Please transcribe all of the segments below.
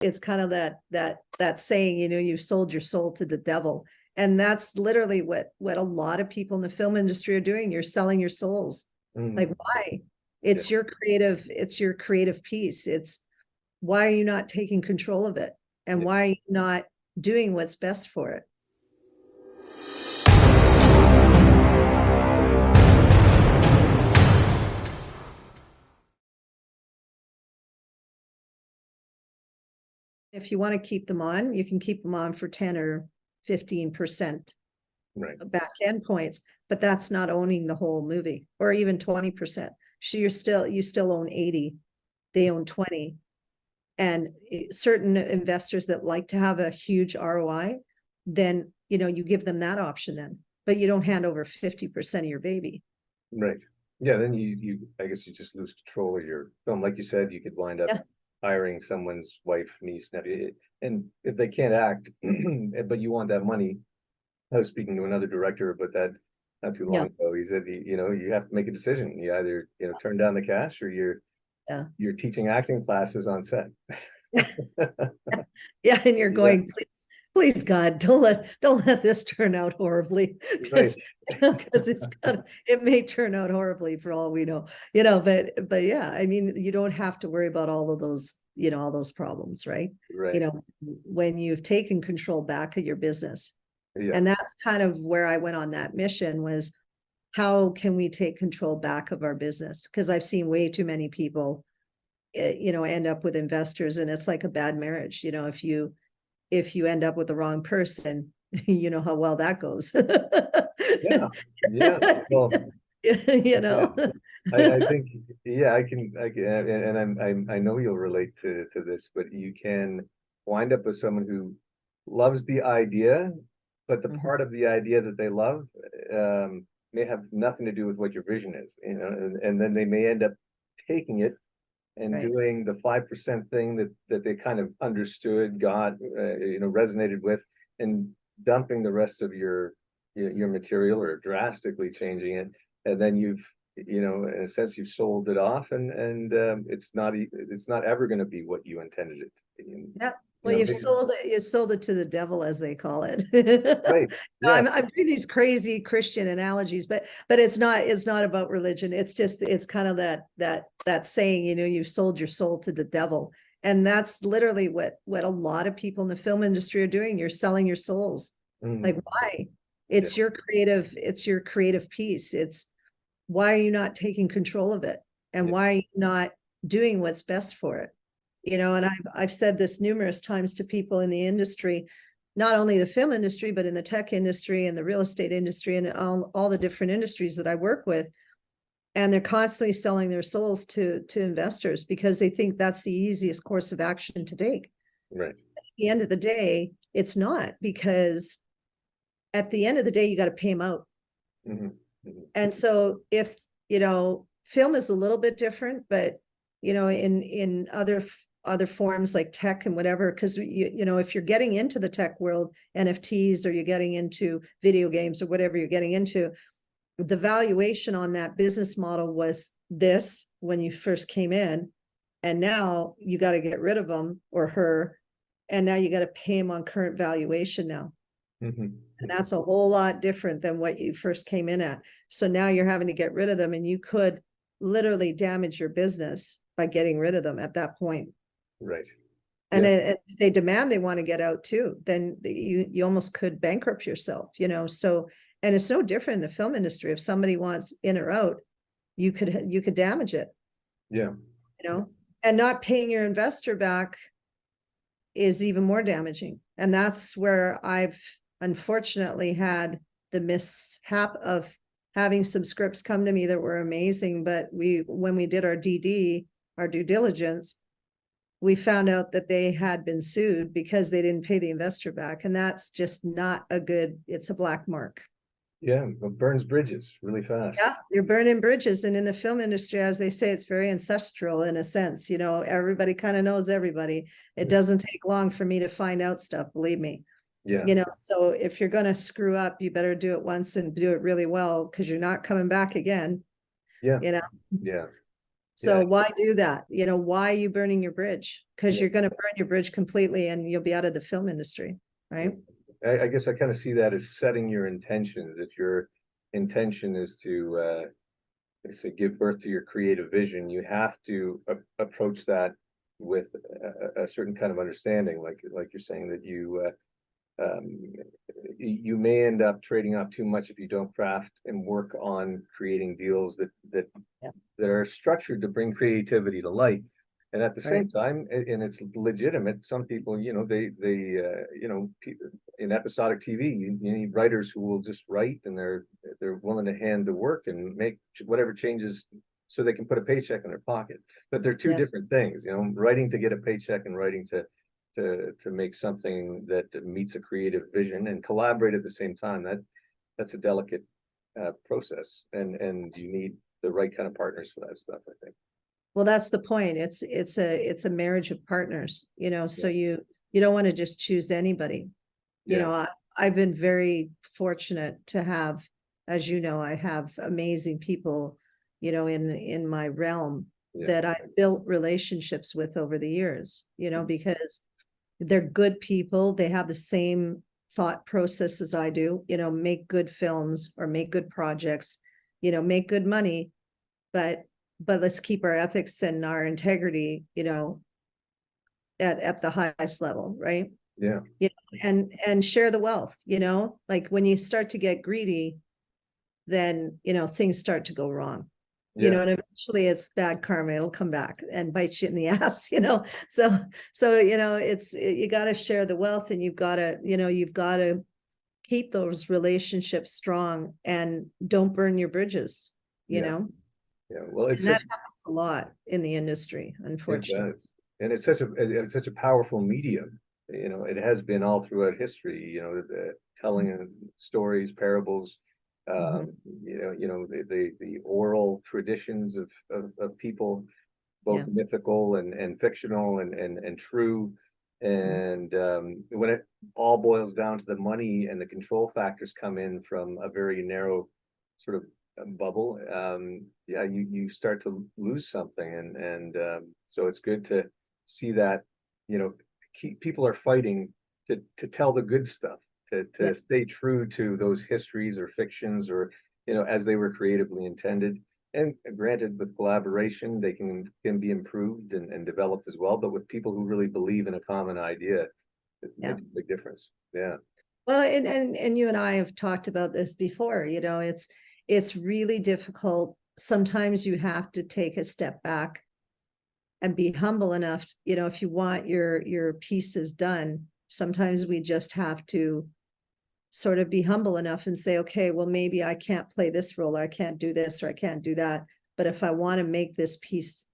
it's kind of that saying, you've sold your soul to the devil. And that's literally what a lot of people in the film industry are doing. You're selling your souls. Like, why? It's your creative piece. It's why are you not taking control of it? And why are you not doing what's best for it? If you want to keep them on, you can keep them on for 10 or 15% back end points, but that's not owning the whole movie, or even 20%. So you still own 80, they own 20. And certain investors that like to have a huge ROI, then you give them that option then, but you don't hand over 50% of your baby. Right. Yeah, then you I guess you just lose control of your film. Like you said, you could wind up hiring someone's wife, niece, nephew, and if they can't act, but you want that money. I was speaking to another director about that not too long ago. He said, you have to make a decision. You either, turn down the cash, or you're teaching acting classes on set. Yeah, and you're going, please God, don't let this turn out horribly, because it may turn out horribly for all we know, but yeah, I mean, you don't have to worry about all of those, all those problems, right? When you've taken control back of your business. And that's kind of where I went on that mission, was how can we take control back of our business? Because I've seen way too many people end up with investors, and it's like a bad marriage. If you end up with the wrong person, you know how well that goes. Well, I think, and I know you'll relate to this, but you can wind up with someone who loves the idea, but the part of the idea that they love may have nothing to do with what your vision is, and then they may end up taking it and doing the 5% thing that they kind of understood, got, resonated with, and dumping the rest of your material, or drastically changing it. And then you've, in a sense, you've sold it off, and it's not ever going to be what you intended it to be. Yeah. Well, you sold it to the devil, as they call it. Right. Yeah. I'm doing these crazy Christian analogies, but it's not about religion. It's kind of that saying, you've sold your soul to the devil. And that's literally what a lot of people in the film industry are doing. You're selling your souls. Like, why? It's your creative piece. It's why are you not taking control of it? And why are you not doing what's best for it? And I've said this numerous times to people in the industry, not only the film industry, but in the tech industry and the real estate industry, and all the different industries that I work with. And they're constantly selling their souls to investors, because they think that's the easiest course of action to take. Right. At the end of the day, it's not, because at the end of the day, you got to pay them out. And so if, film is a little bit different, but in other forms like tech and whatever, because if you're getting into the tech world, NFTs, or you're getting into video games, or whatever you're getting into, the valuation on that business model was this when you first came in, and now you got to get rid of them or her, and now you got to pay them on current valuation now. And that's a whole lot different than what you first came in at. So now you're having to get rid of them, and you could literally damage your business by getting rid of them at that point. Right. And if they demand they want to get out too, then you almost could bankrupt yourself, so, and it's no different in the film industry. If somebody wants in or out, you could damage it. And not paying your investor back is even more damaging. And that's where I've unfortunately had the mishap of having some scripts come to me that were amazing, but when we did our DD, our due diligence, we found out that they had been sued because they didn't pay the investor back. And that's just not it's a black mark. Yeah, it burns bridges really fast. Yeah, you're burning bridges. And in the film industry, as they say, it's very ancestral in a sense. Everybody kind of knows everybody. It doesn't take long for me to find out stuff, believe me. So if you're going to screw up, you better do it once and do it really well, because you're not coming back again. So Yeah. why do that? You know, why are you burning your bridge? Because Yeah. you're going to burn your bridge completely and you'll be out of the film industry, right? I guess I kind of see that as setting your intentions. If your intention is to give birth to your creative vision, you have to approach that with a certain kind of understanding, like you're saying, that um, you may end up trading off too much if you don't craft and work on creating deals Yeah. that are structured to bring creativity to light. And at the Right. same time, and it's legitimate, some people, in episodic TV, you need writers who will just write, and they're willing to hand the work and make whatever changes so they can put a paycheck in their pocket. But they're two Yeah. different things, writing to get a paycheck and writing to make something that meets a creative vision and collaborate at the same time. That's a delicate process, and you need the right kind of partners for that stuff, I think. Well, that's the point. It's a marriage of partners, you know, so Yeah. you don't want to just choose anybody. You Yeah. know, I've been very fortunate to have, as you know, I have amazing people, you know, in my realm Yeah. that I've built relationships with over the years, you know, because they're good people. They have the same thought process as I do, you know, make good films or make good projects, you know, make good money, but let's keep our ethics and our integrity, you know, at the highest level, right? Yeah. You know, and share the wealth, you know, like when you start to get greedy, then, you know, things start to go wrong. You Yeah. know, and eventually it's bad karma. It'll come back and bite you in the ass, you know. So, you know, you got to share the wealth, and you've got to keep those relationships strong and don't burn your bridges, you Yeah. know. Yeah. Well, And that happens a lot in the industry, it unfortunately. does. And it's such a powerful medium. It has been all throughout history, the telling of stories, parables, Mhm. the oral traditions of people, both Yeah. mythical and fictional and true. Mhm. And when it all boils down to the money and the control factors come in from a very narrow sort of bubble, yeah, you start to lose something. And so it's good to see that, people are fighting to tell the good stuff, Yeah. to stay true to those histories or fictions, or as they were creatively intended. And granted, with collaboration, they can be improved and developed as well. But with people who really believe in a common idea, it Yeah. makes a big difference. Yeah. Well, and you and I have talked about this before, you know, it's really difficult. Sometimes you have to take a step back and be humble enough, you know, if you want your pieces done, sometimes we just have to sort of be humble enough and say, okay, well, maybe I can't play this role, or I can't do this, or I can't do that. But if I want to make this piece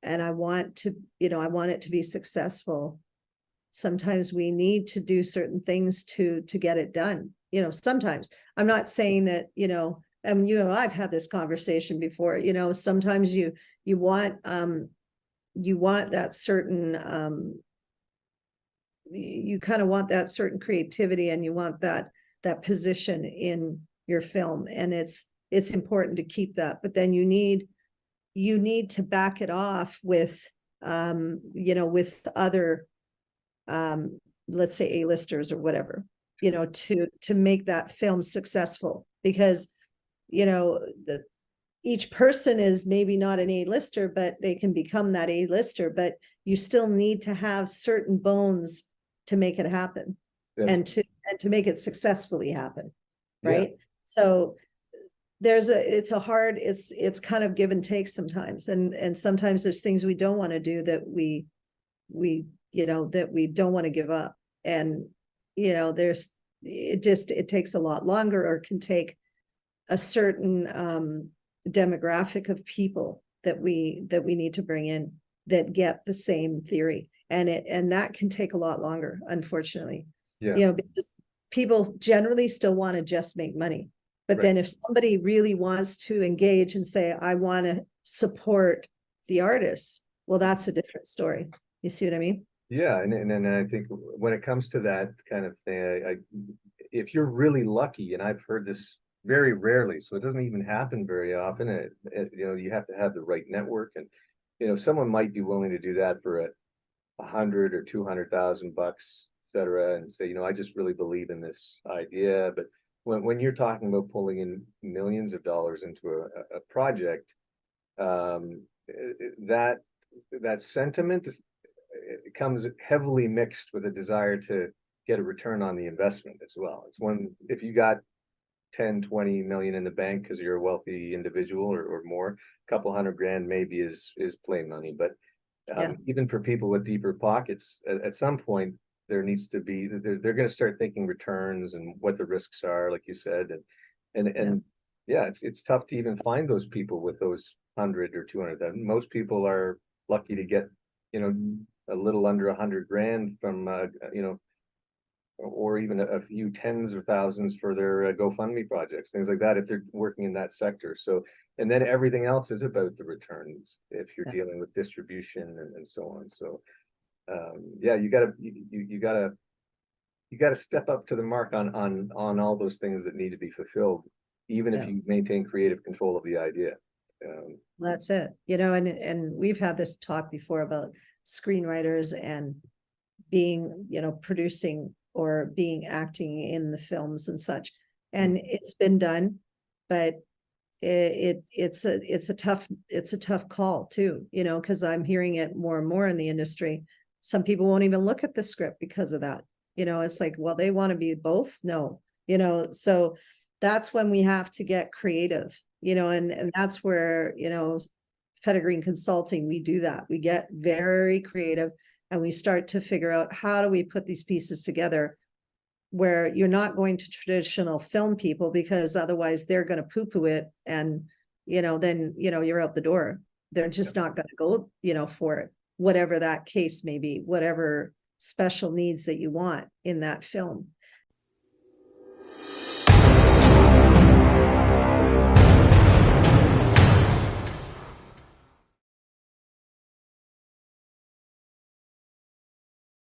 and I want to, you know, I want it to be successful, sometimes we need to do certain things to get it done. You know, sometimes I'm not saying that, you know, and you know, I've had this conversation before, you know, sometimes you want that certain you kind of want that certain creativity, and you want that position in your film, and it's important to keep that, but then you need to back it off with you know, with other let's say A-listers or whatever, you know, to make that film successful, because you know each person is maybe not an A-lister, but they can become that A-lister, but you still need to have certain bones to make it happen, Yeah. and to make it successfully happen, Yeah. right? So it's kind of give and take sometimes, and sometimes there's things we don't want to do that we you know, that we don't want to give up, and you know, it takes a lot longer, or can take a certain demographic of people that we need to bring in that get the same theory, and that can take a lot longer, unfortunately. Yeah. You know, because people generally still want to just make money, but Right. then if somebody really wants to engage and say, I want to support the artists, well, that's a different story. You see what I mean? Yeah, and I think when it comes to that kind of thing, if you're really lucky, and I've heard this very rarely, so it doesn't even happen very often. You know, you have to have the right network, and you know, someone might be willing to do that for a hundred or 200,000 bucks, etc., and say, you know, I just really believe in this idea. But when you're talking about pulling in millions of dollars into a project, that sentiment it comes heavily mixed with a desire to get a return on the investment as well. It's one, if you got 10, 20 million in the bank because you're a wealthy individual, or more, a couple hundred grand maybe is play money. But even for people with deeper pockets, at some point there needs to be, they're going to start thinking returns and what the risks are, like you said, and yeah, it's tough to even find those people with those 100 or 200. Most people are lucky to get, you know, a little under 100 grand from you know, or even a few tens of thousands for their GoFundMe projects, things like that, if they're working in that sector. So, and then everything else is about the returns if you're dealing with distribution and so on. So, yeah, you gotta step up to the mark on all those things that need to be fulfilled, even if you maintain creative control of the idea. That's it, you know, and we've had this talk before about screenwriters and being, you know, producing or being acting in the films and such. And it's been done, but it's a tough call too, you know, because I'm hearing it more and more in the industry. Some people won't even look at the script because of that. You know, it's like, well, they want to be both. No, you know, so that's when we have to get creative, you know, and that's where, you know, Federgreen Consulting, we do that. We get very creative and we start to figure out how do we put these pieces together where you're not going to traditional film people, because otherwise they're going to poo-poo it. And, you know, then, you know, you're out the door. They're just not going to go, you know, for it, whatever that case may be, whatever special needs that you want in that film.